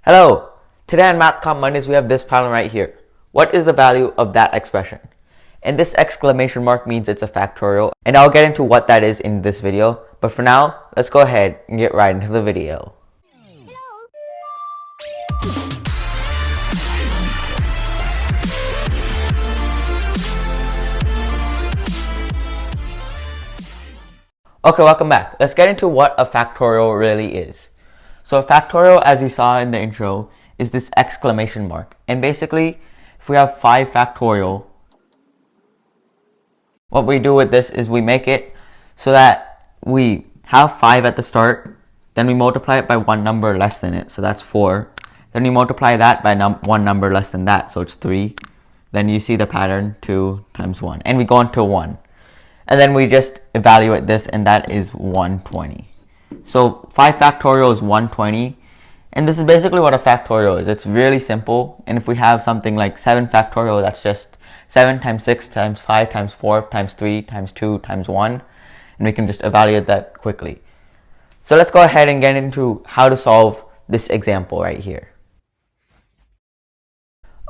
Hello! Today on Mathcounts Mondays we have this problem right here. What is the value of that expression? And this exclamation mark means it's a factorial, and I'll get into what that is in this video. But for now, let's go ahead and get right into the video. Okay, welcome back. Let's get into what a factorial really is. So a factorial, as you saw in the intro, is this exclamation mark. And basically, if we have 5 factorial, what we do with this is we make it so that we have 5 at the start, then we multiply it by one number less than it, so that's 4. Then we multiply that by one number less than that, so it's 3. Then you see the pattern, 2 times 1. And we go into 1. And then we just evaluate this, and that is 120. So 5 factorial is 120, and this is basically what a factorial is. It's really simple, and if we have something like 7 factorial, that's just 7 times 6 times 5 times 4 times 3 times 2 times 1, and we can just evaluate that quickly. So let's go ahead and get into how to solve this example right here.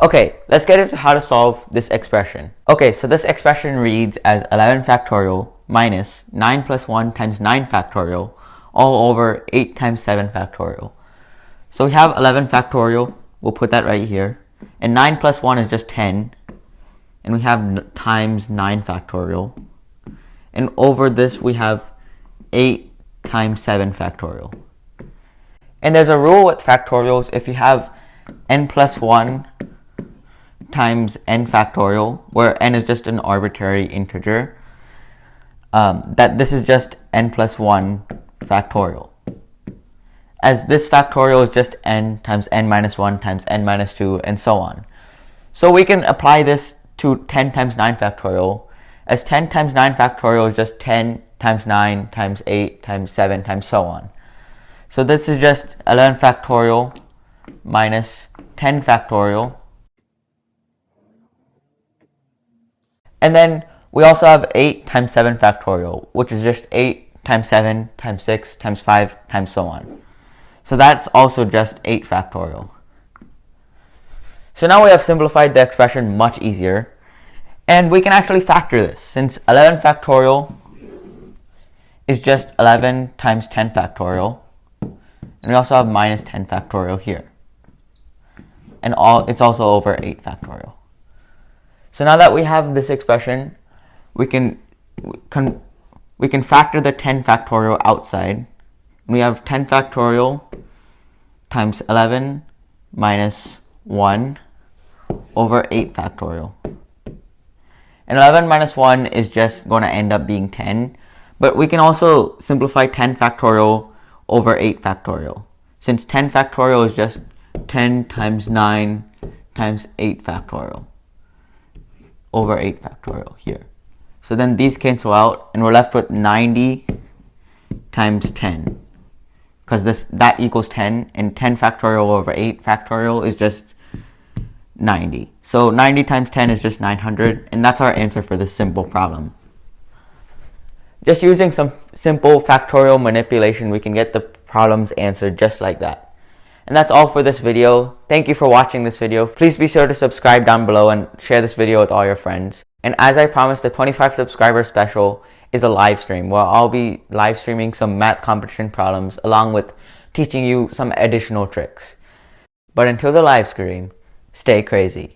Okay, let's get into how to solve this expression. Okay, so this expression reads as 11 factorial minus 9 plus 1 times 9 factorial all over 8 times 7 factorial. So we have 11 factorial, we'll put that right here, and 9 plus 1 is just 10, and we have times 9 factorial, and over this we have 8 times 7 factorial. And there's a rule with factorials: if you have n plus 1 times n factorial, where n is just an arbitrary integer, that this is just n plus 1 factorial, as this factorial is just n times n minus 1 times n minus 2 and so on. So we can apply this to 10 times 9 factorial, as 10 times 9 factorial is just 10 times 9 times 8 times 7 times so on. So this is just 11 factorial minus 10 factorial, and then we also have 8 times 7 factorial, which is just 8 times 7 times 6 times 5 times so on. So that's also just 8 factorial. So now we have simplified the expression much easier, and we can actually factor this, since 11 factorial is just 11 times 10 factorial, and we also have minus 10 factorial here, and it's also over 8 factorial. So now that we have this expression, we can factor the 10 factorial outside. We have 10 factorial times 11 minus 1 over 8 factorial. And 11 minus 1 is just going to end up being 10. But we can also simplify 10 factorial over 8 factorial, since 10 factorial is just 10 times 9 times 8 factorial over 8 factorial here. So then these cancel out, and we're left with 90 times 10, because that equals 10, and 10 factorial over 8 factorial is just 90. So 90 times 10 is just 900, and that's our answer for this simple problem. Just using some simple factorial manipulation, we can get the problem's answer just like that. And that's all for this video. Thank you for watching this video. Please be sure to subscribe down below and share this video with all your friends. And as I promised, the 25 subscriber special is a live stream where I'll be live streaming some math competition problems along with teaching you some additional tricks. But until the live stream, stay crazy.